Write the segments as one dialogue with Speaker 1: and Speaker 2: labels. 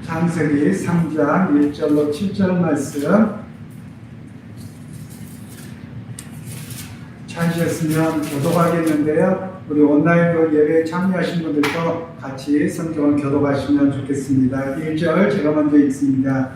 Speaker 1: 창세기 3장 1절로 7절 말씀 찾으셨으면 교독하겠는데요. 우리 온라인으로 예배에 참여하신 분들도 같이 성경을 교독하시면 좋겠습니다. 1절 제가 먼저 읽습니다.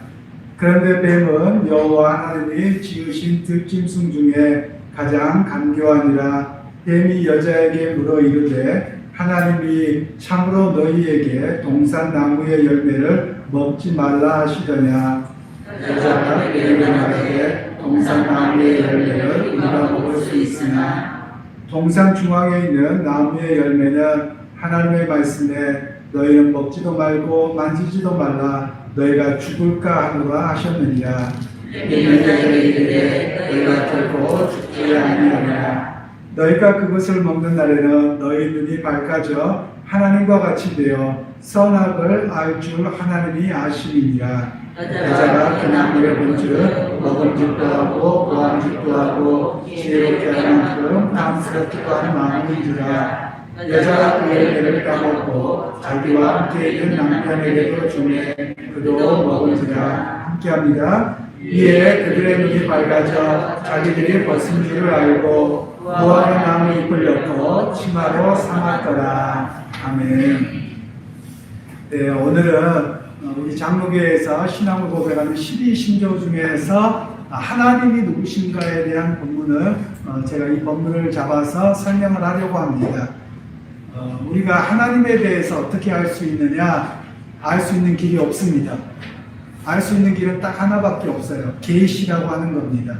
Speaker 1: 그런데 뱀은 여호와 하나님이 지으신 들짐승 중에 가장 간교하니라. 뱀이 여자에게 물어 이르되 하나님이 참으로 너희에게 동산나무의 열매를 먹지 말라 하시더냐. 여자가 뱀에게 말하되 동산나무의 열매를 우리가 먹을 수 있으나 동산 중앙에 있는 나무의 열매는 하나님의 말씀에 너희는 먹지도 말고 만지지도 말라 너희가 죽을까 하노라 하셨느니라. 여자에게 이르되 너희가 결코 죽지 아니하리라. 너희가 그것을 먹는 날에는 너희 눈이 밝아져 하나님과 같이 되어 선악을 알 줄 하나님이 아심이니라. 여자가 그 나무를 본즉 먹음직도 하고 보암직도 하고 지혜롭게 하는 만큼 탐스럽기도 한 마음인지라. 여자가 그 열매를 따먹고 자기와 함께 있는 남편에게도 주매 그도 먹은지라. 함께합니다. 이에 그들의 눈이 밝아져 자기들이 벗은 줄을 알고 무화과 나무 잎을 엮고 치마로 삼았더라. 아멘. 네, 오늘은 우리 장로교회에서 신앙을 고백하는 12신조 중에서 하나님이 누구신가에 대한 본문을 제가 이 본문을 잡아서 설명을 하려고 합니다. 우리가 하나님에 대해서 어떻게 알 수 있느냐? 알 수 있는 길이 없습니다. 알 수 있는 길은 딱 하나밖에 없어요. 계시라고 하는 겁니다.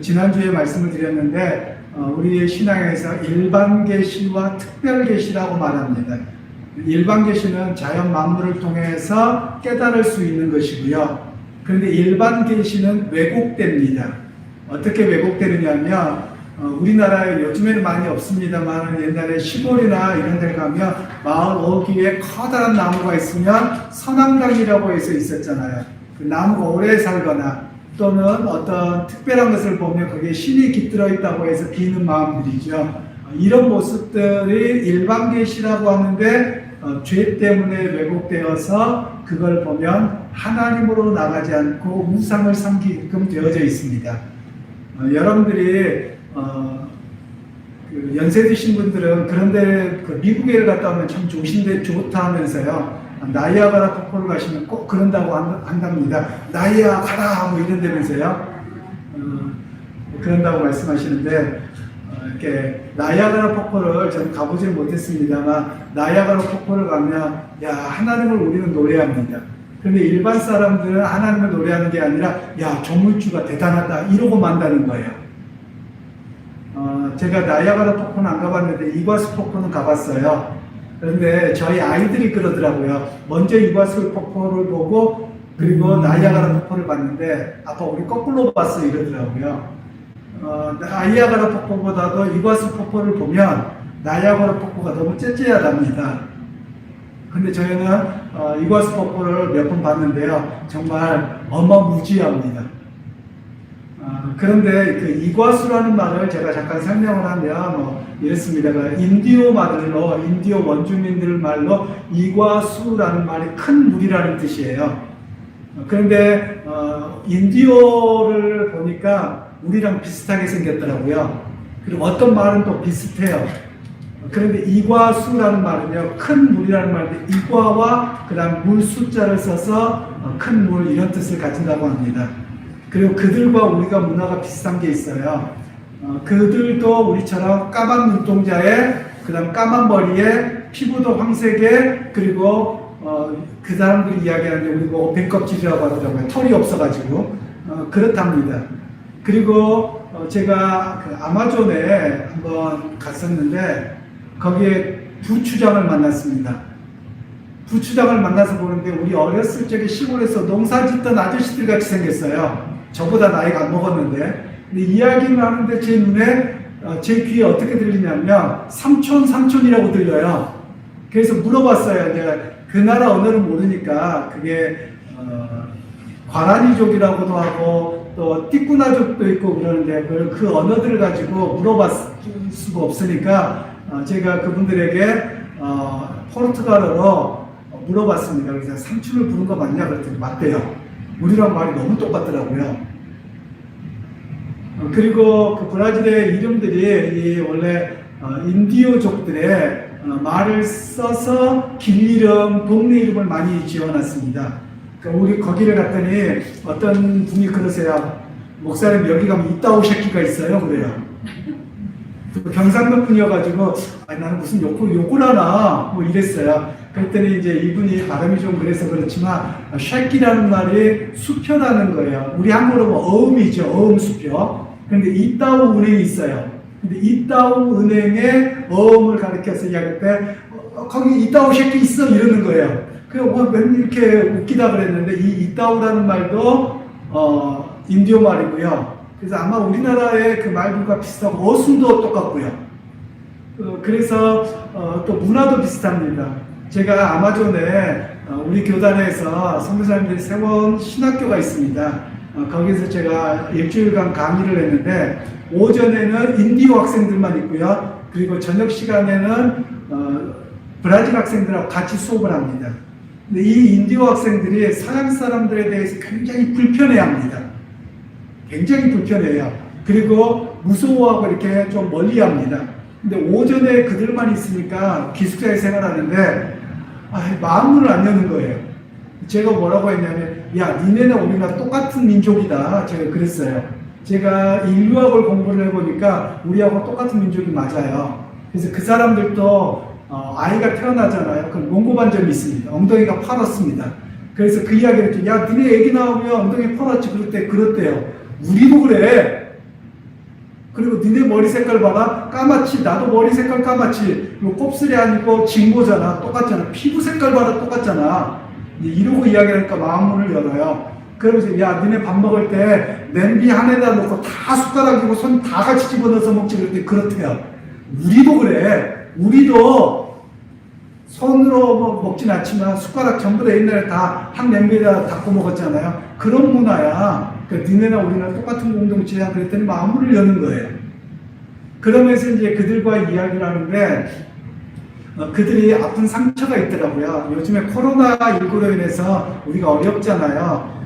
Speaker 1: 지난주에 말씀을 드렸는데 우리의 신앙에서 일반 계시와 특별 계시라고 말합니다. 일반 계시는 자연 만물을 통해서 깨달을 수 있는 것이고요. 그런데 일반 계시는 왜곡됩니다. 어떻게 왜곡되느냐면 우리나라에 요즘에는 많이 없습니다만 옛날에 시골이나 이런 데 가면 마을 어귀에 커다란 나무가 있으면 선앙당이라고 해서 있었잖아요. 그 나무가 오래 살거나 또는 어떤 특별한 것을 보면 거기에 신이 깃들어 있다고 해서 비는 마음들이죠. 이런 모습들이 일반 계시라고 하는데 죄 때문에 왜곡되어서 그걸 보면 하나님으로 나가지 않고 우상을 섬기게끔 되어져 있습니다. 여러분들이 그 연세 드신 분들은 그런데 그 미국에 갔다 오면 참 좋다 하면서요. 나이아가라 폭포를 가시면 꼭 그런다고 한답니다. 나이아가라 뭐 이런다면서요. 그런다고 말씀하시는데 이렇게 나이아가라 폭포를 저는 가보지 못했습니다만 나이아가라 폭포를 가면 야 하나님을 우리는 노래합니다. 그런데 일반 사람들은 하나님을 노래하는 게 아니라 야 조물주가 대단하다 이러고 만다는 거예요. 제가 나이아가라 폭포는 안 가봤는데 이과수 폭포는 가봤어요. 그런데 저희 아이들이 그러더라고요. 먼저 이과수 폭포를 보고 그리고 나이아가라 폭포를 봤는데 아빠 우리 거꾸로 봤어 이러더라고요. 나이아가라 폭포보다도 이과수 폭포를 보면 나이아가라 폭포가 너무 째째하답니다. 근데 저희는 이과수 폭포를 몇 번 봤는데요. 정말 어마무지합니다. 그런데 그 이과수라는 말을 제가 잠깐 설명을 하면 이렇습니다. 인디오 말로 인디오 원주민들 말로 이과수라는 말이 큰 물이라는 뜻이에요. 그런데 인디오를 보니까 우리랑 비슷하게 생겼더라고요. 그리고 어떤 말은 또 비슷해요. 그런데 이과수라는 말은요, 큰 물이라는 말인데 이과와 그 다음 물 숫자를 써서 큰 물 이런 뜻을 가진다고 합니다. 그리고 그들과 우리가 문화가 비슷한 게 있어요. 그들도 우리처럼 까만 눈동자에 그 다음 까만 머리에 피부도 황색에 그리고 그 사람들이 이야기하는데 우리 뭐 뱀껍질이라고 하더라고요. 털이 없어가지고 그렇답니다. 그리고 제가 그 아마존에 한번 갔었는데 거기에 부추장을 만났습니다. 부추장을 만나서 보는데 우리 어렸을 적에 시골에서 농사 짓던 아저씨들 같이 생겼어요. 저보다 나이가 안 먹었는데. 근데 이야기를 하는데 제 눈에, 제 귀에 어떻게 들리냐면 삼촌이라고 들려요. 그래서 물어봤어요. 이제 그 나라 언어를 모르니까 그게 과라니족이라고도 하고 또 띠꾸나족도 있고 그러는데 그 언어들을 가지고 물어봤을 수가 없으니까 제가 그분들에게 포르투갈어로 물어봤습니다. 그래서 삼촌을 부른 거 맞냐? 그랬더니 맞대요. 우리랑 말이 너무 똑같더라고요. 그리고 그 브라질의 이름들이 원래 인디오족들의 말을 써서 길 이름, 동네 이름을 많이 지어놨습니다. 그러니까 우리 거기를 갔더니 어떤 분이 그러세요. 목사님 여기 가면 이따오 새끼가 있어요. 그래요. 경상도 분이어가지고 나는 무슨 욕을 하나 뭐 이랬어요. 그랬더니 이제 이분이 발음이 좀 그래서 그렇지만 새끼라는 말이 수표라는 거예요. 우리 한국으로 뭐 어음이죠. 어음 수표. 그런데 이따오 은행이 있어요. 근데 이따오 은행의 어음을 가리켜서 이야기할 때 거기 이따오 새끼 있어 이러는 거예요. 왜 이렇게 웃기다 그랬는데 이 이따오라는 말도 인디오 말이고요. 그래서 아마 우리나라의 그 말들과 비슷하고 어순도 똑같고요. 그래서 또 문화도 비슷합니다. 제가 아마존에 우리 교단에서 선교사님들이 세운 신학교가 있습니다. 거기서 제가 일주일간 강의를 했는데 오전에는 인디오 학생들만 있고요. 그리고 저녁 시간에는 브라질 학생들하고 같이 수업을 합니다. 근데 이 인디오 학생들이 서양 사람들에 대해서 굉장히 불편해합니다. 굉장히 불편해요. 그리고 무서워하고 이렇게 좀 멀리합니다. 근데 오전에 그들만 있으니까 기숙사에 생활하는데 마음문을 안 여는 거예요. 제가 뭐라고 했냐면 야 니네는 우리가 똑같은 민족이다. 제가 그랬어요. 제가 인류학을 공부를 해보니까 우리하고 똑같은 민족이 맞아요. 그래서 그 사람들도 아이가 태어나잖아요. 그럼 몽고반점이 있습니다. 엉덩이가 파랗습니다. 그래서 그 이야기를 했죠. 야 니네 애기 나오면 엉덩이 파랗지. 그렇대요. 우리도 그래. 그리고 니네 머리 색깔 봐라. 까맣지. 나도 머리 색깔 까맣지. 이거 곱슬이 아니고 징보잖아. 똑같잖아. 피부 색깔 봐라. 똑같잖아. 이러고 이야기하니까 마음문을 열어요. 그러면서 야 니네 밥 먹을 때 냄비 안에다 놓고 다 숟가락이고 손 다 같이 집어넣어서 먹지. 그랬더니 그렇대요. 우리도 그래. 우리도 손으로 먹진 않지만 숟가락 전부 다 옛날에 다 한 냄비에다 닦고 먹었잖아요. 그런 문화야. 그러니까 니네나 우리나 똑같은 공동체야. 그랬더니 마음을 여는 거예요. 그러면서 이제 그들과 이야기를 하는데 그들이 아픈 상처가 있더라고요. 요즘에 코로나19로 인해서 우리가 어렵잖아요.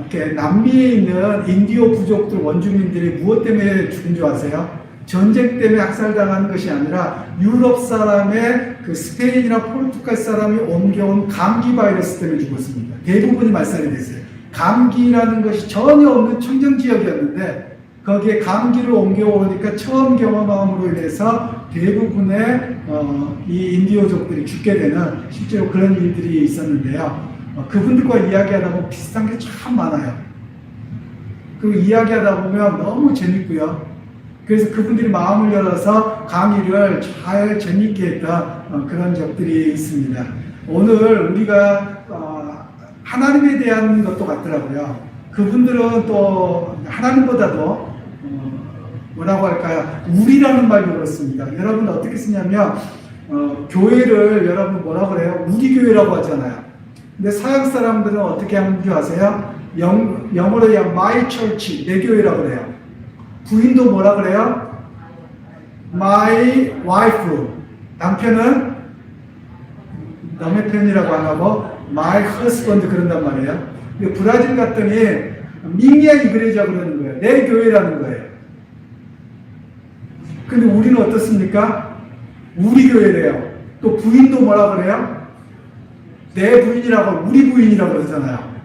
Speaker 1: 이렇게 남미에 있는 인디오 부족들 원주민들이 무엇 때문에 죽은 줄 아세요? 전쟁 때문에 학살당하는 것이 아니라 유럽 사람의 그 스페인이나 포르투갈 사람이 옮겨온 감기 바이러스 때문에 죽었습니다. 대부분이 말살이 됐어요. 감기라는 것이 전혀 없는 청정 지역이었는데 거기에 감기를 옮겨오니까 처음 경험함으로 인해서 대부분의 이 인디오족들이 죽게 되는 실제로 그런 일들이 있었는데요. 그분들과 이야기하다 보면 비슷한 게 참 많아요. 그리고 이야기하다 보면 너무 재밌고요. 그래서 그분들이 마음을 열어서 강의를 잘 재밌게 했던 그런 적들이 있습니다. 오늘 우리가 하나님에 대한 것도 같더라고요. 그분들은 또 하나님보다도 뭐라고 할까요? 우리라는 말도 그렇습니다. 여러분 어떻게 쓰냐면 교회를 여러분 뭐라고 그래요? 우리 교회라고 하잖아요. 근데 서양 사람들은 어떻게 하는 줄 아세요? 영어로 my church, 내 교회라고 그래요. 부인도 뭐라 그래요? My wife. 남편은 남의 편이라고 안 하고 my husband 그런단 말이에요. 근데 브라질 갔더니 미미아 이그레자 그러는 거예요. 내 교회라는 거예요. 근데 우리는 어떻습니까? 우리 교회래요. 또 부인도 뭐라 그래요? 내 부인이라고 우리 부인이라고 그러잖아요.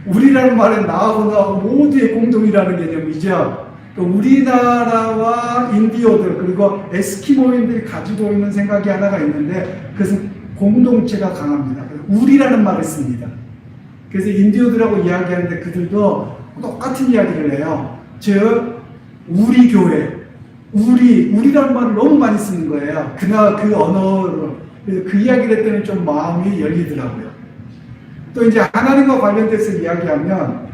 Speaker 1: 우리라는 말은 나하고 모두의 공동이라는 개념이죠. 우리나라와 인디오들 그리고 에스키모인들이 가지고 있는 생각이 하나가 있는데 그것은 공동체가 강합니다. 우리라는 말을 씁니다. 그래서 인디오들하고 이야기하는데 그들도 똑같은 이야기를 해요. 즉 우리 교회, 우리라는 말을 너무 많이 쓰는 거예요. 그나 그 언어로. 그래서 그 이야기를 했더니 좀 마음이 열리더라고요. 또 이제 하나님과 관련돼서 이야기하면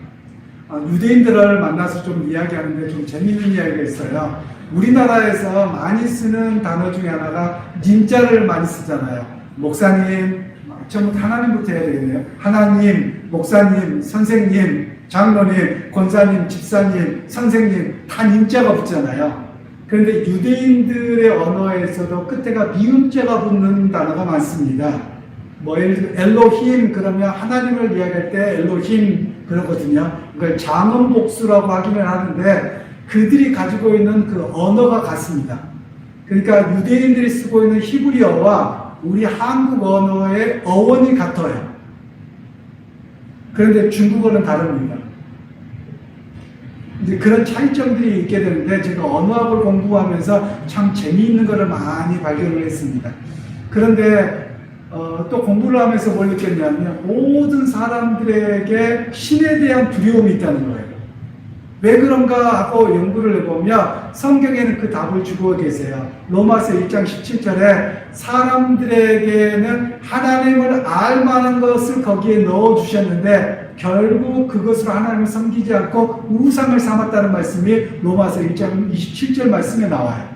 Speaker 1: 유대인들을 만나서 좀 이야기하는데 좀 재미있는 이야기가 있어요. 우리나라에서 많이 쓰는 단어 중에 하나가 님자를 많이 쓰잖아요. 목사님, 처음부터 하나님부터 해야 되겠네요. 하나님, 목사님, 선생님, 장로님, 권사님, 집사님, 선생님 다 님자가 붙잖아요. 그런데 유대인들의 언어에서도 끝에가 미음자가 붙는 단어가 많습니다. 뭐 예를 들어 엘로힘 그러면 하나님을 이야기할 때 엘로힘 그러거든요. 그걸 장음복수라고 하기는 하는데 그들이 가지고 있는 그 언어가 같습니다. 그러니까 유대인들이 쓰고 있는 히브리어와 우리 한국 언어의 어원이 같아요. 그런데 중국어는 다릅니다. 이제 그런 차이점들이 있게 되는데 제가 언어학을 공부하면서 참 재미있는 것을 많이 발견을 했습니다. 그런데 또 공부를 하면서 뭘 느꼈냐면 모든 사람들에게 신에 대한 두려움이 있다는 거예요. 왜 그런가 하고 연구를 해보면 성경에는 그 답을 주고 계세요. 로마서 1장 17절에 사람들에게는 하나님을 알 만한 것을 거기에 넣어주셨는데 결국 그것으로 하나님을 섬기지 않고 우상을 삼았다는 말씀이 로마서 1장 27절 말씀에 나와요.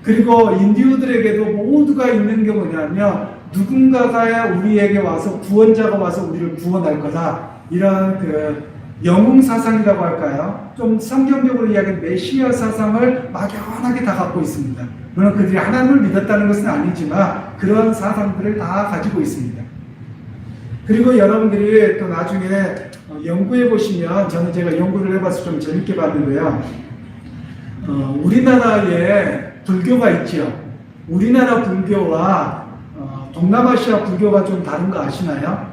Speaker 1: 그리고 인디오들에게도 모두가 있는 게 뭐냐면 누군가가 우리에게 와서 구원자가 와서 우리를 구원할 거다. 이런 그 영웅 사상이라고 할까요? 좀 성경적으로 이야기하는 메시아 사상을 막연하게 다 갖고 있습니다. 물론 그들이 하나님을 믿었다는 것은 아니지만 그런 사상들을 다 가지고 있습니다. 그리고 여러분들이 또 나중에 연구해 보시면 저는 제가 연구를 해봐서 좀 재밌게 봤는데요. 우리나라에 불교가 있죠. 우리나라 불교와 동남아시아 불교가 좀 다른 거 아시나요?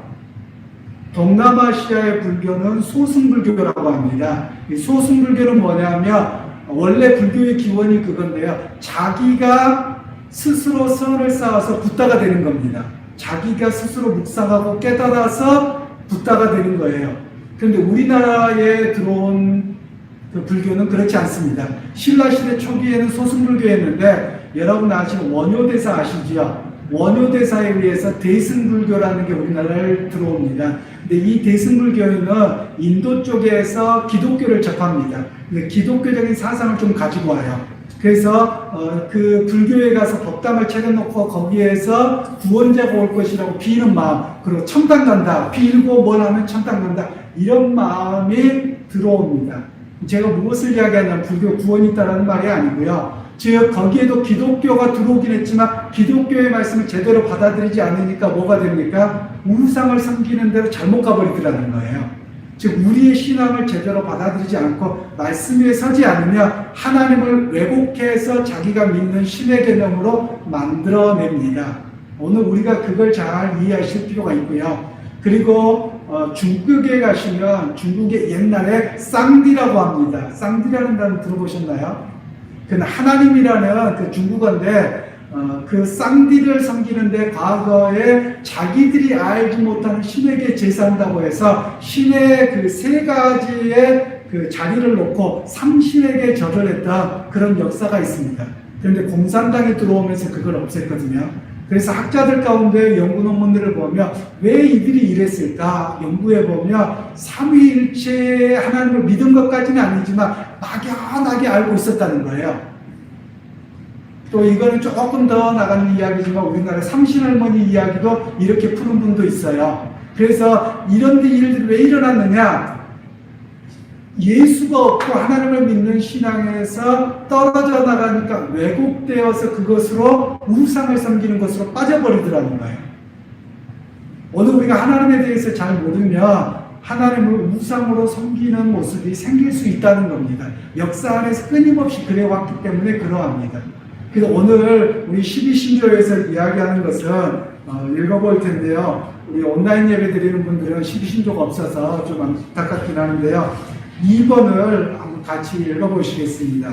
Speaker 1: 동남아시아의 불교는 소승불교라고 합니다. 이 소승불교는 뭐냐면 원래 불교의 기원이 그건데요. 자기가 스스로 선을 쌓아서 붓다가 되는 겁니다. 자기가 스스로 묵상하고 깨달아서 붓다가 되는 거예요. 그런데 우리나라에 들어온 그 불교는 그렇지 않습니다. 신라시대 초기에는 소승불교였는데 여러분 아시는 원효대사 아시죠? 원효대사에 의해서 대승불교라는 게 우리나라에 들어옵니다. 근데 이 대승불교는 인도 쪽에서 기독교를 접합니다. 근데 기독교적인 사상을 좀 가지고 와요. 그래서 그 불교에 가서 법당을 차려놓고 거기에서 구원자가 올 것이라고 비는 마음, 그리고 천당 간다, 빌고 뭘 하면 천당 간다, 이런 마음이 들어옵니다. 제가 무엇을 이야기하냐면 불교 구원이 있다는 말이 아니고요. 즉 거기에도 기독교가 들어오긴 했지만 기독교의 말씀을 제대로 받아들이지 않으니까 뭐가 됩니까? 우상을 섬기는 대로 잘못 가버리더라는 거예요. 즉 우리의 신앙을 제대로 받아들이지 않고 말씀 위에 서지 않으면 하나님을 왜곡해서 자기가 믿는 신의 개념으로 만들어냅니다. 오늘 우리가 그걸 잘 이해하실 필요가 있고요. 그리고 중국에 가시면 중국의 옛날에 쌍디라고 합니다. 쌍디라는 단어 들어보셨나요? 그 하나님이라는 그 중국어인데 그 쌍디를 섬기는데 과거에 자기들이 알지 못하는 신에게 제사한다고 해서 신의 그 세 가지의 그 자리를 놓고 삼신에게 절을 했던 그런 역사가 있습니다. 그런데 공산당이 들어오면서 그걸 없앴거든요. 그래서 학자들 가운데 연구 논문들을 보면 왜 이들이 이랬을까 연구해 보면 삼위일체 하나님을 믿은 것까지는 아니지만 막연하게 알고 있었다는 거예요. 또 이거는 조금 더 나가는 이야기지만 우리나라 삼신할머니 이야기도 이렇게 푸는 분도 있어요. 그래서 이런 일들이 왜 일어났느냐? 예수가 없고 하나님을 믿는 신앙에서 떨어져 나가니까 왜곡되어서 그것으로 우상을 섬기는 것으로 빠져버리더라는 거예요. 오늘 우리가 하나님에 대해서 잘 모르면 하나님을 우상으로 섬기는 모습이 생길 수 있다는 겁니다. 역사 안에서 끊임없이 그래왔기 때문에 그러합니다. 그래서 오늘 우리 12신조에서 이야기하는 것은 읽어볼 텐데요. 우리 온라인 예배 드리는 분들은 12신조가 없어서 좀 안타깝긴 하는데요. 2번을 한번 같이 읽어보시겠습니다.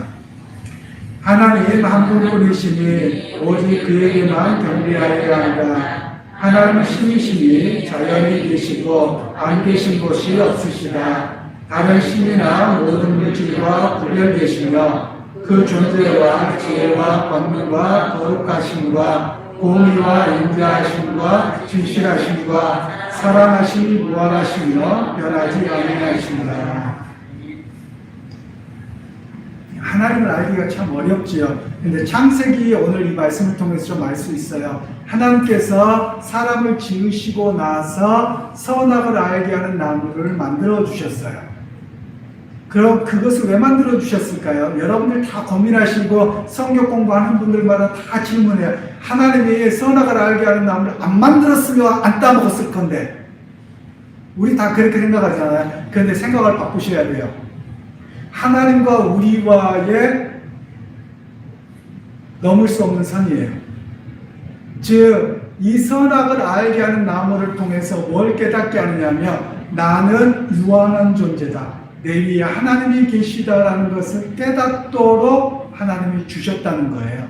Speaker 1: 하나님 한 분뿐이시니 오직 그에게만 경배하여야 한다. 하나님 신이시니 자연히 계시고 안 계신 곳이 없으시다. 다른 신이나 모든 물질과 구별되시며 그 존재와 지혜와 권능과 거룩하심과 공의와 인자하심과 진실하심과 사랑하심이 무한하시며 변하지 아니하십니다. 하나님을 알기가 참 어렵지요. 근데 창세기 오늘 이 말씀을 통해서 좀 알 수 있어요. 하나님께서 사람을 지으시고 나서 선악을 알게 하는 나무를 만들어 주셨어요. 그럼 그것을 왜 만들어 주셨을까요? 여러분들 다 고민하시고 성경 공부하는 분들마다 다 질문해요. 하나님이 선악을 알게 하는 나무를 안 만들었으면 안 따먹었을 건데. 우리 다 그렇게 생각하잖아요. 그런데 생각을 바꾸셔야 돼요. 하나님과 우리와의 넘을 수 없는 선이에요. 즉, 이 선악을 알게 하는 나무를 통해서 뭘 깨닫게 하느냐면 나는 유한한 존재다. 내 위에 하나님이 계시다라는 것을 깨닫도록 하나님이 주셨다는 거예요.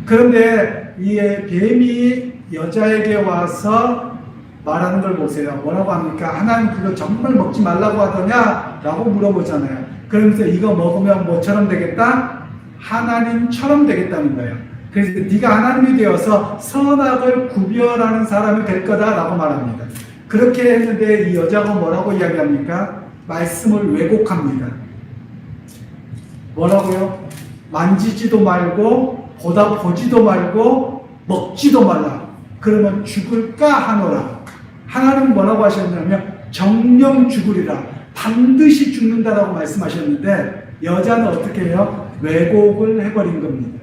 Speaker 1: 그런데 이 뱀이 여자에게 와서 말하는 걸 보세요. 뭐라고 합니까? 하나님 그거 정말 먹지 말라고 하더냐? 라고 물어보잖아요. 그러면서 이거 먹으면 뭐처럼 되겠다? 하나님처럼 되겠다는 거예요. 그래서 네가 하나님이 되어서 선악을 구별하는 사람이 될 거다라고 말합니다. 그렇게 했는데 이 여자가 뭐라고 이야기합니까? 말씀을 왜곡합니다. 뭐라고요? 만지지도 말고 보지도 말고 먹지도 말라. 그러면 죽을까 하노라. 하나님은 뭐라고 하셨냐면 정령 죽으리라. 반드시 죽는다라고 말씀하셨는데 여자는 어떻게 해요? 왜곡을 해버린 겁니다.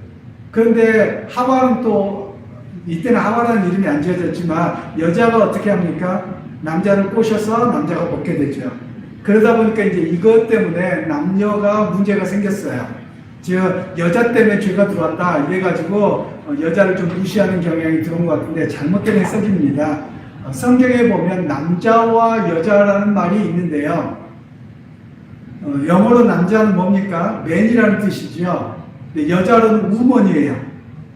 Speaker 1: 그런데 하와는 또 이때는 하와라는 이름이 안 지어졌지만 여자가 어떻게 합니까? 남자를 꼬셔서 남자가 먹게 되죠. 그러다 보니까 이제 이것 때문에 남녀가 문제가 생겼어요. 즉 여자 때문에 죄가 들어왔다 이래가지고 여자를 좀 무시하는 경향이 들어온 것 같은데 잘못된 해석입니다. 성경에 보면 남자와 여자라는 말이 있는데요. 영어로 남자는 뭡니까? man이라는 뜻이죠. 여자로는 woman이에요.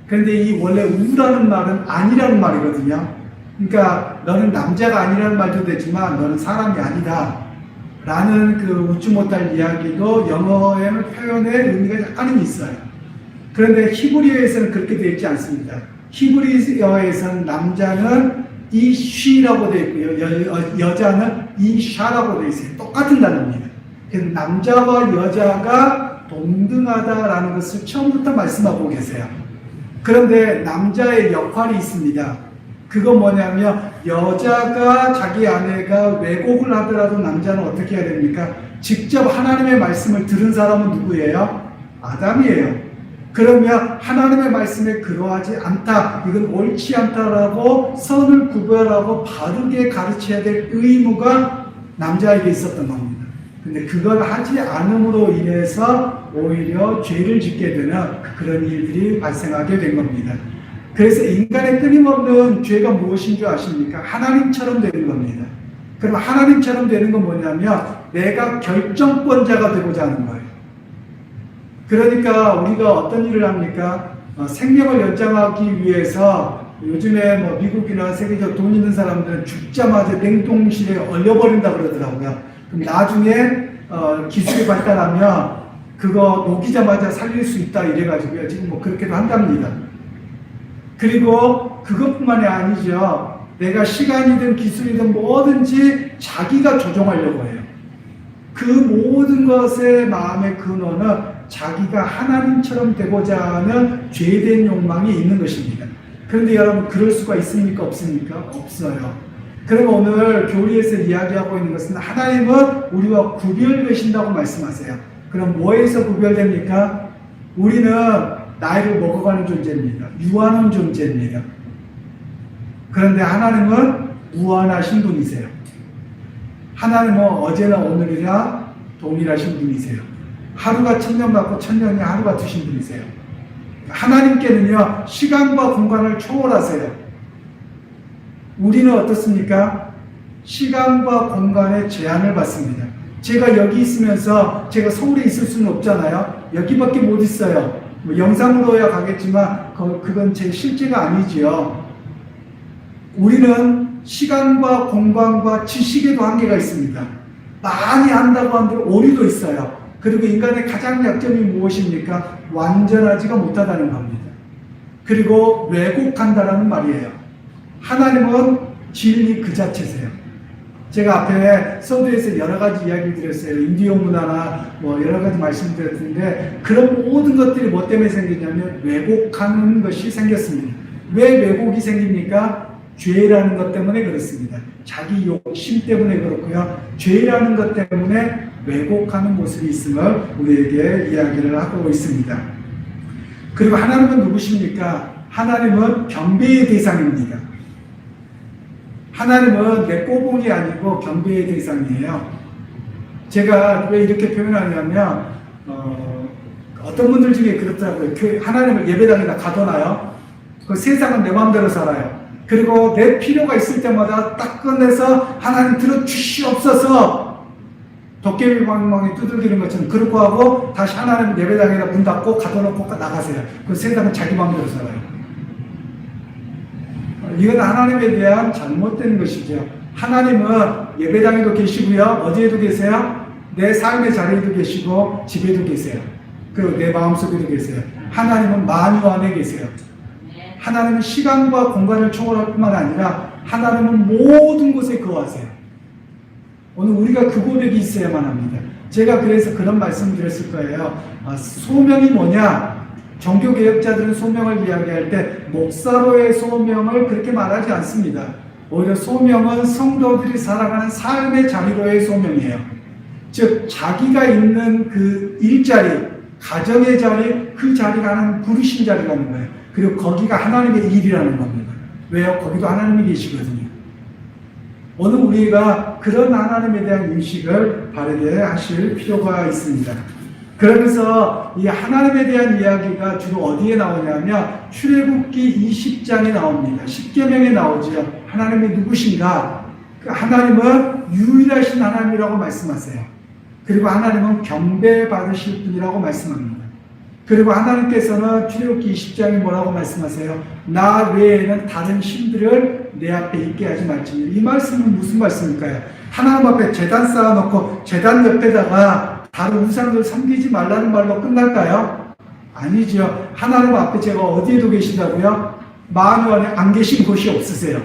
Speaker 1: 그런데 이 원래 우라는 말은 아니라는 말이거든요. 그러니까 너는 남자가 아니라는 말도 되지만 너는 사람이 아니다 라는 그 웃지 못할 이야기도 영어의 표현의 의미가 약간은 있어요. 그런데 히브리어에서는 그렇게 되어 있지 않습니다. 히브리어에서는 남자는 이쉬라고 되어 있고요. 여자는 이샤라고 되어 있어요. 똑같은 단어입니다. 그래서 남자와 여자가 동등하다라는 것을 처음부터 말씀하고 계세요. 그런데 남자의 역할이 있습니다. 그건 뭐냐면 여자가 자기 아내가 왜곡을 하더라도 남자는 어떻게 해야 됩니까? 직접 하나님의 말씀을 들은 사람은 누구예요? 아담이에요. 그러면 하나님의 말씀에 그러하지 않다, 이건 옳지 않다라고 선을 구별하고 바르게 가르쳐야 될 의무가 남자에게 있었던 겁니다. 근데 그걸 하지 않음으로 인해서 오히려 죄를 짓게 되는 그런 일들이 발생하게 된 겁니다. 그래서 인간의 끊임없는 죄가 무엇인 줄 아십니까? 하나님처럼 되는 겁니다. 그럼 하나님처럼 되는 건 뭐냐면 내가 결정권자가 되고자 하는 거예요. 그러니까 우리가 어떤 일을 합니까? 생명을 연장하기 위해서 요즘에 뭐 미국이나 세계적 돈 있는 사람들은 죽자마자 냉동실에 얼려버린다 그러더라고요. 그럼 나중에 기술이 발달하면 그거 녹이자마자 살릴 수 있다 이래가지고요. 지금 뭐 그렇게도 한답니다. 그리고 그것뿐만이 아니죠. 내가 시간이든 기술이든 뭐든지 자기가 조종하려고 해요. 그 모든 것의 마음의 근원은 자기가 하나님처럼 되고자 하는 죄된 욕망이 있는 것입니다. 그런데 여러분 그럴 수가 있습니까? 없습니까? 없어요. 그럼 오늘 교리에서 이야기하고 있는 것은 하나님은 우리와 구별되신다고 말씀하세요. 그럼 뭐에서 구별됩니까? 우리는 나이를 먹어가는 존재입니다. 유한한 존재입니다. 그런데 하나님은 무한하신 분이세요. 하나님은 어제나 오늘이나 동일하신 분이세요. 하루가 1000년 받고 1000년이 하루 같으신 분이세요. 하나님께는요 시간과 공간을 초월하세요. 우리는 어떻습니까? 시간과 공간에 제한을 받습니다. 제가 여기 있으면서 제가 서울에 있을 수는 없잖아요. 여기밖에 못 있어요. 뭐 영상으로야 가겠지만 그건 제 실제가 아니지요. 우리는 시간과 공간과 지식에도 한계가 있습니다. 많이 안다고 한들 오류도 있어요. 그리고 인간의 가장 약점이 무엇입니까? 완전하지가 못하다는 겁니다. 그리고 왜곡한다라는 말이에요. 하나님은 진리 그 자체세요. 제가 앞에 서두에서 여러 가지 이야기를 드렸어요. 인디오 문화나 뭐 여러 가지 말씀드렸는데 그런 모든 것들이 뭐 때문에 생기냐면 왜곡하는 것이 생겼습니다. 왜 왜곡이 생깁니까? 죄라는 것 때문에 그렇습니다. 자기 욕심 때문에 그렇고요. 죄라는 것 때문에 왜곡하는 모습이 있음을 우리에게 이야기를 하고 있습니다. 그리고 하나님은 누구십니까? 하나님은 경배의 대상입니다. 하나님은 내 꼬봉이 아니고 경배의 대상이에요. 제가 왜 이렇게 표현하냐면 어떤 분들 중에 그렇더라고요. 하나님을 예배당에다 가둬놔요. 그 세상은 내 마음대로 살아요. 그리고 내 필요가 있을 때마다 딱 꺼내서 하나님 들어주시옵소서 도깨비 방망이 두들기는 것처럼 그렇고 하고 다시 하나님 예배당에다 문 닫고 가둬놓고 나가세요. 그 세상은 자기 마음대로 살아요. 이건 하나님에 대한 잘못된 것이죠. 하나님은 예배당에도 계시고요. 어디에도 계세요? 내 삶의 자리에도 계시고 집에도 계세요. 그리고 내 마음속에도 계세요. 하나님은 만유 안에 계세요. 하나님은 시간과 공간을 초월할 뿐만 아니라 하나님은 모든 곳에 거하세요. 오늘 우리가 그 고백이 있어야만 합니다. 제가 그래서 그런 말씀을 드렸을 거예요. 소명이 뭐냐? 종교개혁자들은 소명을 이야기할 때 목사로의 소명을 그렇게 말하지 않습니다. 오히려 소명은 성도들이 살아가는 삶의 자리로의 소명이에요. 즉 자기가 있는 그 일자리, 가정의 자리, 그 자리가 하나님 부르신 자리라는 거예요. 그리고 거기가 하나님의 일이라는 겁니다. 왜요? 거기도 하나님이 계시거든요. 오늘 우리가 그런 하나님에 대한 인식을 바르게 하실 필요가 있습니다. 그러면서 이 하나님에 대한 이야기가 주로 어디에 나오냐면 출애굽기 20장에 나옵니다. 십계명에 나오죠. 하나님이 누구신가? 그 하나님은 유일하신 하나님이라고 말씀하세요. 그리고 하나님은 경배받으실 분이라고 말씀합니다. 그리고 하나님께서는 출애굽기 20장에 뭐라고 말씀하세요? 나 외에는 다른 신들을 내 앞에 있게 하지 말지니. 이 말씀은 무슨 말씀일까요? 하나님 앞에 제단 쌓아놓고 제단 옆에다가 다른 우상들 섬기지 말라는 말로 끝날까요? 아니죠. 하나님 앞에 제가 어디에도 계신다고요? 만유 안에 안 계신 곳이 없으세요.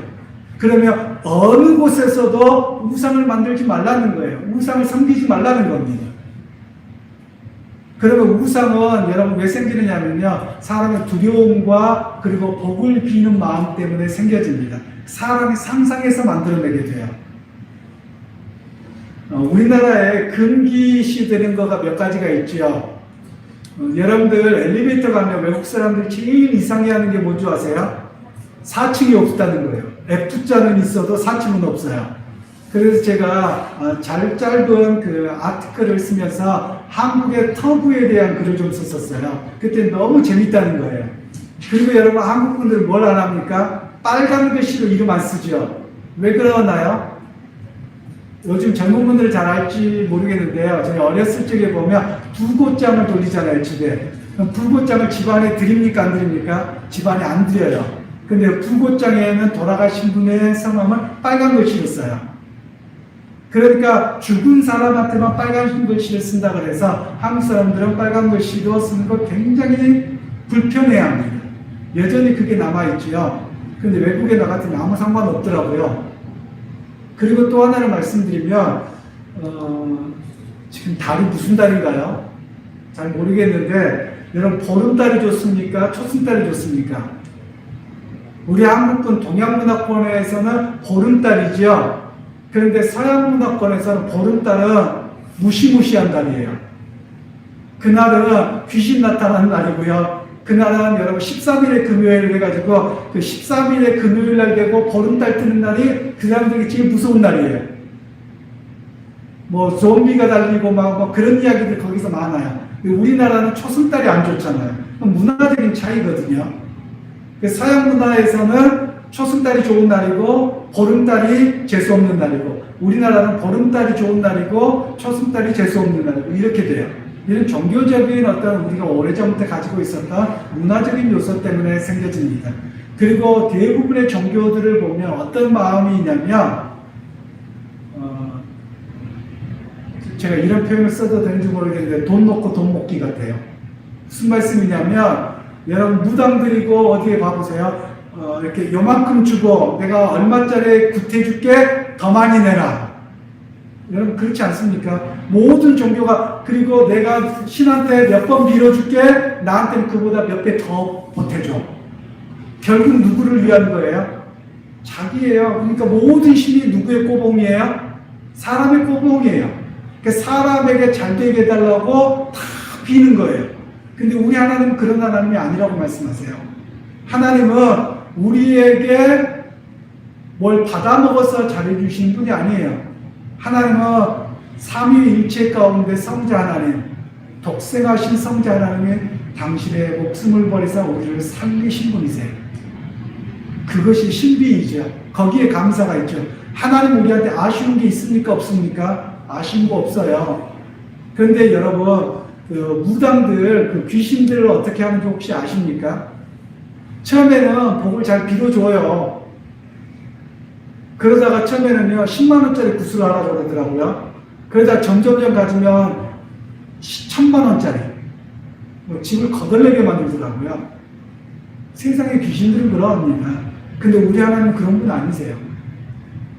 Speaker 1: 그러면 어느 곳에서도 우상을 만들지 말라는 거예요. 우상을 섬기지 말라는 겁니다. 그러면 우상은 여러분 왜 생기느냐면요. 사람의 두려움과 그리고 복을 비는 마음 때문에 생겨집니다. 사람이 상상해서 만들어내게 돼요. 우리나라에 금기시되는 거가 몇 가지가 있죠. 여러분들 엘리베이터 가면 외국 사람들 제일 이상해하는 게 뭔지 아세요? 4층이 없다는 거예요. F자는 있어도 4층은 없어요. 그래서 제가 짧은 그 아티클을 쓰면서 한국의 터부에 대한 글을 좀 썼었어요. 그때 너무 재밌다는 거예요. 그리고 여러분 한국 분들 뭘 안 합니까? 빨간 글씨로 이름 안 쓰죠. 왜 그러나요? 요즘 젊은 분들 잘 알지 모르겠는데요. 저희 어렸을 적에 보면 불꽃장을 돌리잖아요, 집에. 그럼 불꽃장을 집안에 드립니까, 안 드립니까? 집안에 안 드려요. 근데 불꽃장에는 돌아가신 분의 성함을 빨간 글씨로 써요. 그러니까 죽은 사람한테만 빨간 글씨를 쓴다 그래서 한국 사람들은 빨간 글씨로 쓰는 거 굉장히 불편해합니다. 여전히 그게 남아있죠. 근데 외국에 나갔더니 아무 상관없더라고요. 그리고 또 하나를 말씀드리면 지금 달이 무슨 달인가요? 잘 모르겠는데 여러분 보름달이 좋습니까? 초승달이 좋습니까? 우리 한국분 동양문화권에서는 보름달이죠. 그런데 서양문화권에서는 보름달은 무시무시한 달이에요. 그날은 귀신 나타나는 날이고요. 그날은 여러분 13일의 금요일 해가지고 그 13일의 금요일 날 되고 보름달 뜨는 날이 그 사람들이 제일 무서운 날이에요. 뭐 좀비가 달리고 막 그런 이야기들 거기서 많아요. 우리나라는 초승달이 안 좋잖아요. 문화적인 차이거든요. 서양 문화에서는 초승달이 좋은 날이고 보름달이 재수없는 날이고 우리나라는 보름달이 좋은 날이고 초승달이 재수없는 날이고 이렇게 돼요. 이런 종교적인 어떤 우리가 오래전부터 가지고 있었던 문화적인 요소 때문에 생겨집니다. 그리고 대부분의 종교들을 보면 어떤 마음이 있냐면 제가 이런 표현을 써도 되는지 모르겠는데 돈 놓고 돈 먹기 같아요. 무슨 말씀이냐면 여러분 무당 드리고 어디에 봐보세요. 이렇게 요만큼 주고 내가 얼마짜리 구태줄게 더 많이 내라. 여러분 그렇지 않습니까? 모든 종교가 그리고 내가 신한테 몇 번 빌어줄게 나한테는 그보다 몇 배 더 보태줘. 결국 누구를 위한 거예요? 자기예요. 그러니까 모든 신이 누구의 꼬봉이에요? 사람의 꼬봉이에요. 그러니까 사람에게 잘 되게 해달라고 다 비는 거예요. 근데 우리 하나님은 그런 하나님이 아니라고 말씀하세요. 하나님은 우리에게 뭘 받아먹어서 잘해주시는 분이 아니에요. 하나님은 삼위일체 가운데 성자 하나님, 독생하신 성자 하나님이 당신의 목숨을 버리사 우리를 살리신 분이세요. 그것이 신비이죠. 거기에 감사가 있죠. 하나님 우리한테 아쉬운 게 있습니까? 없습니까? 아쉬운 거 없어요. 그런데 여러분, 그 무당들, 그 귀신들을 어떻게 하는지 혹시 아십니까? 처음에는 복을 잘 빌어줘요. 그러다가 처음에는요, 10만원짜리 구슬을 하라고 그러더라고요. 그러다 점점점 가지면 1000만원짜리 집을 거덜내게 만들더라고요. 세상의 귀신들은 그러합니다. 근데 우리 하나님은 그런 분 아니세요.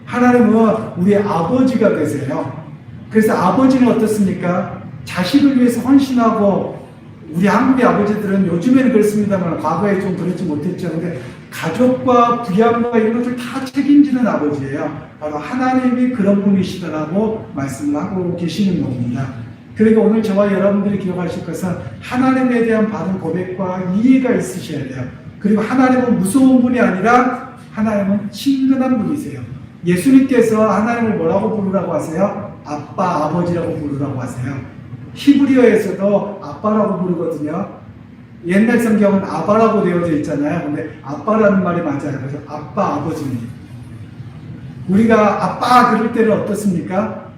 Speaker 1: 하나님은 우리의 아버지가 되세요. 그래서 아버지는 어떻습니까? 자식을 위해서 헌신하고, 우리 한국의 아버지들은 요즘에는 그렇습니다만 과거에 좀 그렇지 못했죠. 근데 가족과 부양과 이런 것을 다 책임지는 아버지예요. 바로 하나님이 그런 분이시더라고 말씀을 하고 계시는 겁니다. 그러니까 오늘 저와 여러분들이 기억하실 것은 하나님에 대한 받은 고백과 이해가 있으셔야 돼요. 그리고 하나님은 무서운 분이 아니라 하나님은 친근한 분이세요. 예수님께서 하나님을 뭐라고 부르라고 하세요? 아빠, 아버지라고 부르라고 하세요. 히브리어에서도 아빠라고 부르거든요. 옛날 성경은 아바라고 되어져 있잖아요. 근데 아빠라는 말이 맞아요. 그래서 아빠, 아버지입니다. 우리가 아빠 그럴 때는 어떻습니까?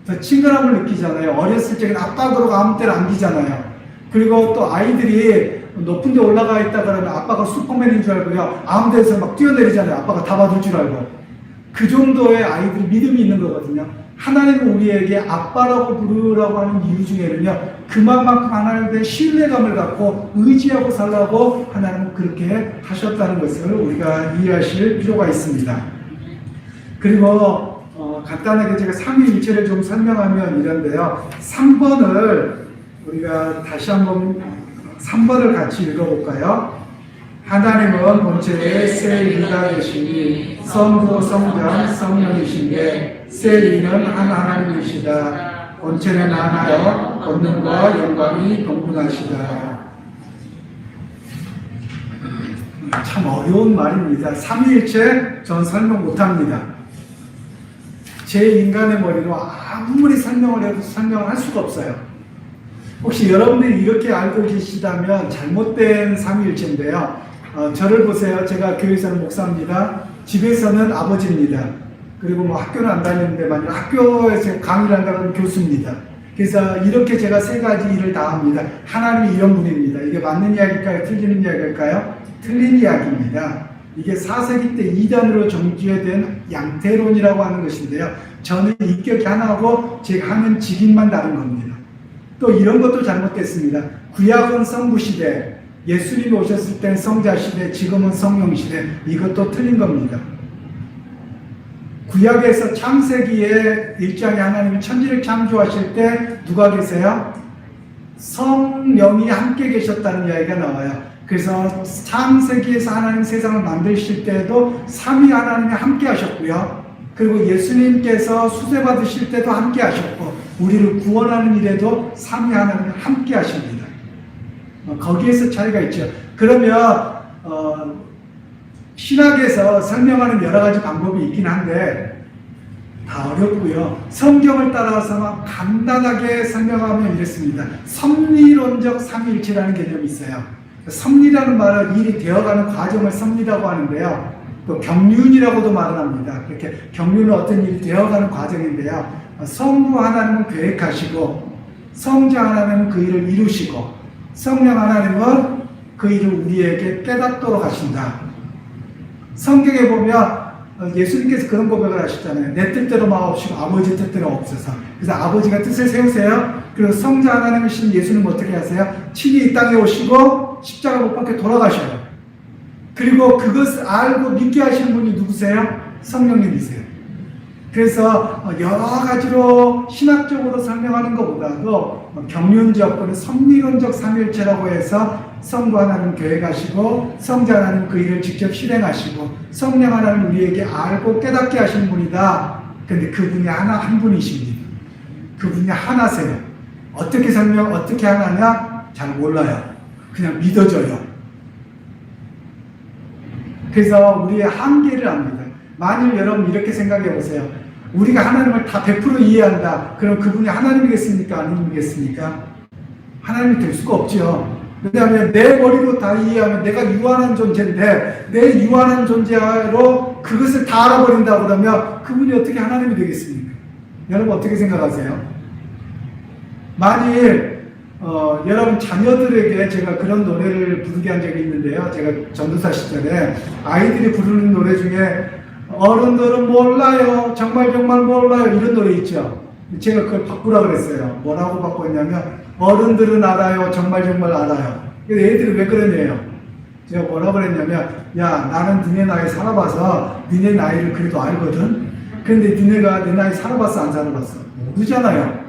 Speaker 1: 더 친근함을 느끼잖아요. 어렸을 적에는 아빠 그러고 아무 때나 안기잖아요. 그리고 또 아이들이 높은 데 올라가 있다 그러면 아빠가 슈퍼맨인 줄 알고요. 아무 데서 막 뛰어내리잖아요. 아빠가 다 받을 줄 알고. 그 정도의 아이들이 믿음이 있는 거거든요. 하나님은 우리에게 아빠라고 부르라고 하는 이유 중에는요, 그만큼 하나님에 대한 신뢰감을 갖고 의지하고 살라고 하나님은 그렇게 하셨다는 것을 우리가 이해하실 필요가 있습니다. 그리고 간단하게 제가 삼위일체를 좀 설명하면 이런데요. 3번을 우리가 다시 한번 3번을 같이 읽어볼까요? 하나님은 본체에 셀이가 되시니 성부, 성자, 성령이신데 셀이는 한 하나님이시다. 본체는 하나여 권능과 영광이 동분하시다. 참 어려운 말입니다. 삼위일체 전 설명 못합니다. 제 인간의 머리로 아무리 설명을 해도 설명을 할 수가 없어요. 혹시 여러분들이 이렇게 알고 계시다면 잘못된 삼위일체인데요. 저를 보세요. 제가 교회에서는 목사입니다. 집에서는 아버지입니다. 그리고 뭐 학교는 안 다니는데 만약 학교에서 강의를 한다면 교수입니다. 그래서 이렇게 제가 세 가지 일을 다 합니다. 하나님이 이런 분입니다. 이게 맞는 이야기일까요? 틀리는 이야기일까요? 틀린 이야기입니다. 이게 4세기 때 이단으로 정죄된 양태론이라고 하는 것인데요. 저는 인격이 하나고 제가 하는 직임만 다른 겁니다. 또 이런 것도 잘못됐습니다. 구약은 성부시대, 예수님이 오셨을 때는 성자시대, 지금은 성령시대. 이것도 틀린 겁니다. 구약에서 창세기에 1장에 하나님이 천지를 창조하실 때 누가 계세요? 성령이 함께 계셨다는 이야기가 나와요. 그래서 창세기에서 하나님 세상을 만드실 때도 삼위 하나님이 함께 하셨고요. 그리고 예수님께서 수세 받으실 때도 함께 하셨고, 우리를 구원하는 일에도 삼위 하나님이 함께 하십니다. 거기에서 차이가 있죠. 그러면 신학에서 설명하는 여러 가지 방법이 있긴 한데 다 어렵고요. 성경을 따라서 간단하게 설명하면 이렇습니다. 섭리론적 삼위일체라는 개념이 있어요. 섭리라는 말은 일이 되어가는 과정을 섭리라고 하는데요. 또 경륜이라고도 말을 합니다. 그렇게 경륜은 어떤 일이 되어가는 과정인데요. 성부 하나님은 계획하시고, 성자 하나님은 그 일을 이루시고, 성령 하나님은 그 일을 우리에게 깨닫도록 하신다. 성경에 보면 예수님께서 그런 고백을 하셨잖아요. 내 뜻대로 마옵시고 아버지 뜻대로 없어서. 그래서 아버지가 뜻을 세우세요. 그리고 성자 하나님이신 예수님 어떻게 하세요? 친히 이 땅에 오시고 십자가 못 박혀 돌아가셔요. 그리고 그것을 알고 믿게 하시는 분이 누구세요? 성령님이세요. 그래서 여러 가지로 신학적으로 설명하는 것보다도 경륜적 또는 섭리론적 삼일체라고 해서 성부 하나님 교회 가시고 성자 하나님 그 일을 직접 실행하시고 성령 하나님 우리에게 알고 깨닫게 하시는 분이다. 근데 그분이 한 분이십니다. 그분이 하나세요. 어떻게 어떻게 하나냐? 잘 몰라요. 그냥 믿어져요. 그래서 우리의 한계를 압니다. 만일 여러분 이렇게 생각해 보세요. 우리가 하나님을 다 100% 이해한다. 그럼 그분이 하나님이겠습니까? 아니겠습니까? 하나님이 될 수가 없죠. 왜냐하면 내 머리로 다 이해하면 내가 유한한 존재인데 내 유한한 존재로 그것을 다 알아버린다 그러면 그분이 어떻게 하나님이 되겠습니까? 여러분 어떻게 생각하세요? 만일 여러분 자녀들에게 제가 그런 노래를 부르게 한 적이 있는데요. 제가 전도사 시절에 아이들이 부르는 노래 중에 어른들은 몰라요. 정말 몰라요. 이런 노래 있죠. 제가 그걸 바꾸라 그랬어요. 뭐라고 바꿨냐면 어른들은 알아요. 정말 알아요. 근데 애들이 왜 그러냐요. 제가 뭐라고 그랬냐면 야 나는 니네 나이 살아봐서 니네 나이를 그래도 알거든. 근데 니네가 내 나이 살아봤어 안 살아봤어? 모르잖아요.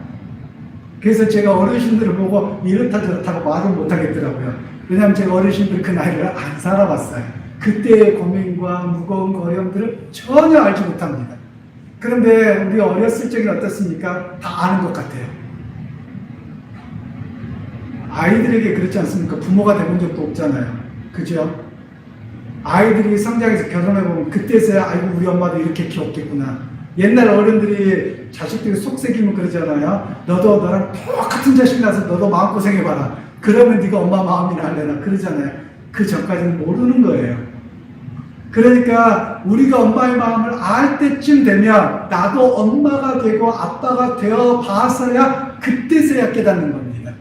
Speaker 1: 그래서 제가 어르신들을 보고 이렇다 저렇다고 말을 못하겠더라고요. 왜냐하면 제가 어르신들 그 나이를 안 살아봤어요. 그때의 고민과 무거운 어려움들을 전혀 알지 못합니다. 그런데 우리 어렸을 적에 어떻습니까? 다 아는 것 같아요. 아이들에게 그렇지 않습니까? 부모가 돼본 적도 없잖아요. 그죠? 아이들이 성장해서 결혼해보면 그때서야 아이고 우리 엄마도 이렇게 키웠겠구나. 옛날 어른들이 자식들이 속삭이면 그러잖아요. 너도 너랑 똑같은 자식 나서 너도 마음고생해봐라. 그러면 네가 엄마 마음이나 할래나 그러잖아요. 그 전까지는 모르는 거예요. 그러니까 우리가 엄마의 마음을 알 때쯤 되면 나도 엄마가 되고 아빠가 되어 봐서야 그때서야 깨닫는 겁니다.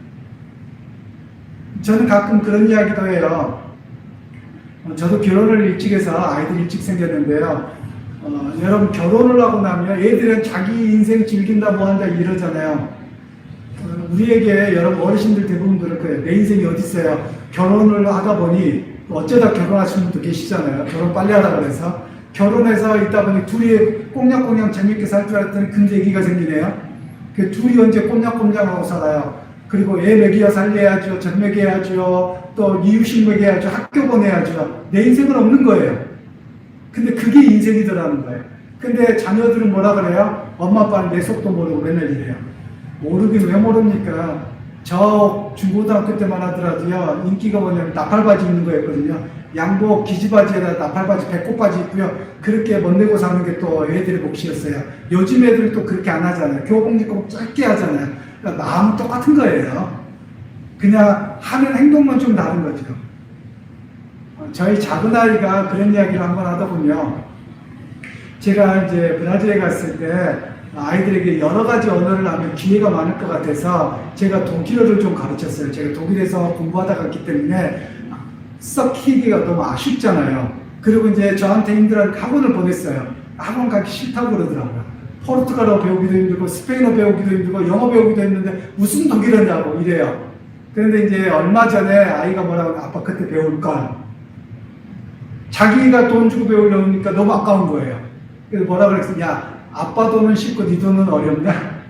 Speaker 1: 저는 가끔 그런 이야기도 해요. 저도 결혼을 일찍 해서 아이들 일찍 생겼는데요. 여러분 결혼을 하고 나면 애들은 자기 인생 즐긴다 뭐 한다 이러잖아요. 우리에게 여러분 어르신들 대부분 그럴 거예요. 내 인생이 어디 있어요. 결혼을 하다 보니 어쩌다 결혼하시는 분도 계시잖아요. 결혼 빨리 하다 그래서 결혼해서 있다 보니 둘이 꽁냥꽁냥 재밌게 살 줄 알았더니 근데 얘기가 생기네요. 그 둘이 언제 꽁냥꽁냥하고 살아요. 그리고 애 먹여 살려야죠. 젖 먹여야죠. 또 이유식 먹여야죠. 학교 보내야죠. 내 인생은 없는 거예요. 근데 그게 인생이더라는 거예요. 근데 자녀들은 뭐라 그래요? 엄마 아빠는 내 속도 모르고 맨날 이래요. 모르긴 왜 모릅니까? 저 중고등학교 때만 하더라도요. 인기가 뭐냐면 나팔바지 입는 거였거든요. 양복 기지바지에다 나팔바지 배꼽바지 입고요. 그렇게 멋내고 사는 게 또 애들의 몫이었어요. 요즘 애들은 또 그렇게 안 하잖아요. 교복 입고 짧게 하잖아요. 그러니까 마음은 똑같은 거예요. 그냥 하는 행동만 좀 다른 거죠. 저희 작은 아이가 그런 이야기를 한번 하다 보면 제가 이제 브라질에 갔을 때 아이들에게 여러 가지 언어를 하면 기회가 많을 것 같아서 제가 독일어를 좀 가르쳤어요. 제가 독일에서 공부하다 갔기 때문에 썩히기가 너무 아쉽잖아요. 그리고 이제 저한테 힘들어하는 학원을 보냈어요. 학원 가기 싫다고 그러더라고요. 포르투갈어 배우기도 힘들고 스페인어 배우기도 힘들고 영어 배우기도 했는데 무슨 독일어냐고 이래요. 그런데 이제 얼마 전에 아이가 뭐라고 아빠 그때 배울걸. 자기가 돈 주고 배우려니까 너무 아까운 거예요. 그래서 뭐라 그랬어? 야, 아빠 돈은 쉽고 네 돈은 어렵냐?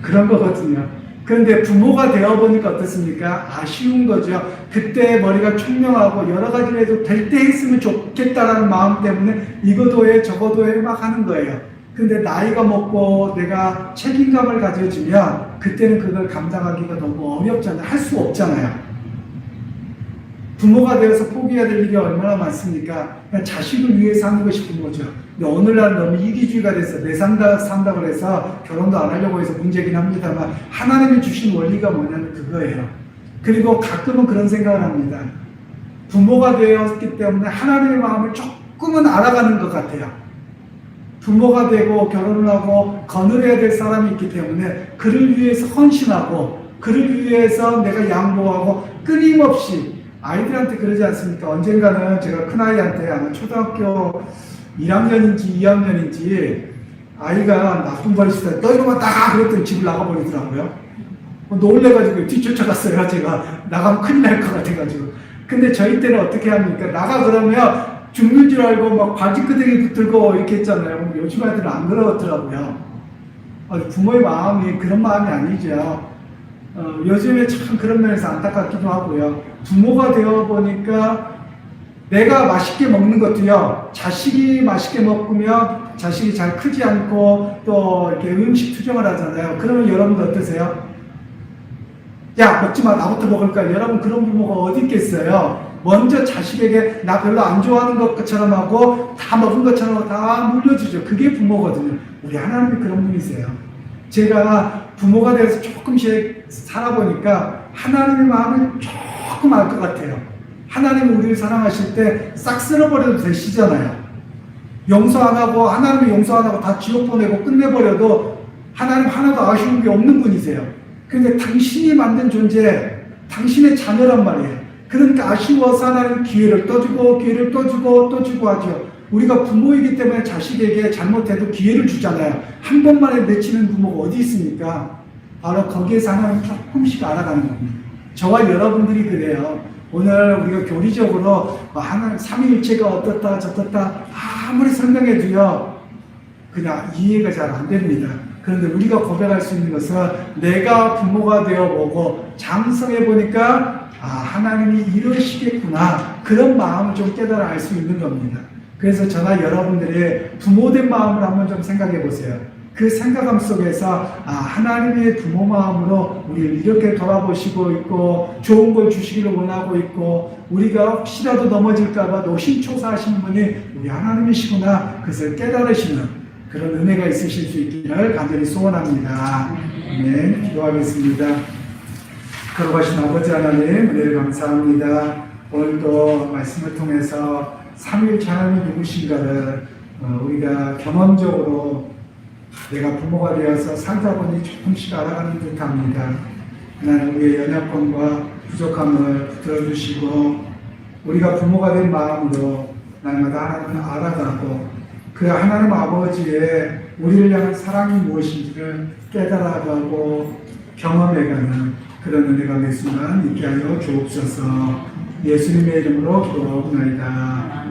Speaker 1: 그런 거거든요. 그런데 부모가 되어보니까 어떻습니까? 아쉬운 거죠. 그때 머리가 총명하고 여러 가지를 해도 될 때 했으면 좋겠다라는 마음 때문에 이거도 해 저거도 해 막 하는 거예요. 근데 나이가 먹고 내가 책임감을 가져주면 그때는 그걸 감당하기가 너무 어렵잖아요. 할 수 없잖아요. 부모가 되어서 포기해야 될 일이 얼마나 많습니까? 그냥 자식을 위해서 하는 것이 부모죠. 근데 오늘날 너무 이기주의가 돼서 내 산다고 해서 결혼도 안 하려고 해서 문제긴 합니다만 하나님이 주신 원리가 뭐냐면 그거예요. 그리고 가끔은 그런 생각을 합니다. 부모가 되었기 때문에 하나님의 마음을 조금은 알아가는 것 같아요. 부모가 되고 결혼을 하고 거느려야 될 사람이 있기 때문에 그를 위해서 헌신하고 그를 위해서 내가 양보하고 끊임없이 아이들한테 그러지 않습니까? 언젠가는 제가 큰아이한테 아마 초등학교 1학년인지 2학년인지 아이가 나쁜 버릇이다. 너 이러면 나가! 그랬더니 집을 나가버리더라고요. 놀래가지고 뒤쫓아갔어요. 제가 나가면 큰일 날 것 같아가지고. 근데 저희 때는 어떻게 합니까? 나가 그러면 죽는 줄 알고 막 바지끄댕이 붙들고 이렇게 했잖아요. 요즘 아이들은 안 그렇더라고요. 부모의 마음이 그런 마음이 아니죠. 요즘에 참 그런 면에서 안타깝기도 하고요. 부모가 되어 보니까 내가 맛있게 먹는 것도요, 자식이 맛있게 먹으면 자식이 잘 크지 않고 또 이렇게 음식 투정을 하잖아요. 그러면 여러분들 어떠세요? 야, 먹지 마, 나부터 먹을까? 여러분, 그런 부모가 어디 있겠어요? 먼저 자식에게 나 별로 안 좋아하는 것처럼 하고 다 먹은 것처럼 다 물려주죠. 그게 부모거든요. 우리 하나님이 그런 분이세요. 제가 부모가 돼서 조금씩 살아보니까 하나님의 마음을 조금 알 것 같아요. 하나님이 우리를 사랑하실 때 싹 쓸어버려도 되시잖아요. 용서 안 하고, 하나님이 용서 안 하고 다 지옥 보내고 끝내버려도 하나님 하나도 아쉬운 게 없는 분이세요. 근데 당신이 만든 존재, 당신의 자녀란 말이에요. 그러니까 아쉬워서 하나님 기회를 떠주고, 기회를 떠주고, 또 주고 하죠. 우리가 부모이기 때문에 자식에게 잘못해도 기회를 주잖아요. 한 번만에 내치는 부모가 어디 있습니까? 바로 거기에서 하나님 조금씩 알아가는 겁니다. 저와 여러분들이 그래요. 오늘 우리가 교리적으로 하나님 삼위일체가 어떻다 저떻다 아무리 설명해도요 그냥 이해가 잘 안 됩니다. 그런데 우리가 고백할 수 있는 것은 내가 부모가 되어 보고 장성해 보니까 하나님이 이러시겠구나, 그런 마음을 좀 깨달아 알 수 있는 겁니다. 그래서 저나 여러분들의 부모된 마음을 한번 좀 생각해 보세요. 그 생각함 속에서 하나님의 부모 마음으로 우리를 이렇게 돌아보시고 있고 좋은 걸 주시기를 원하고 있고 우리가 혹시라도 넘어질까봐 노심초사하시는 분이 우리 하나님이시구나, 그것을 깨달으시는 그런 은혜가 있으실 수 있기를 간절히 소원합니다. 네, 기도하겠습니다. 거룩하신 아버지 하나님, 은혜를 감사합니다. 오늘도 말씀을 통해서 삼위일체 하나님이 누구신가를 우리가 경험적으로 내가 부모가 되어서 살다 보니 조금씩 알아가는 듯합니다. 하나님, 우리의 연약함과 부족함을 붙들어주시고 우리가 부모가 된 마음으로 날마다 하나님을 알아가고 그 하나님 아버지의 우리를 향한 사랑이 무엇인지를 깨달아가고 경험해가는 그런 은혜가 매 순간 있게 하여 주옵소서. 예수님의 이름으로 기도하옵나이다.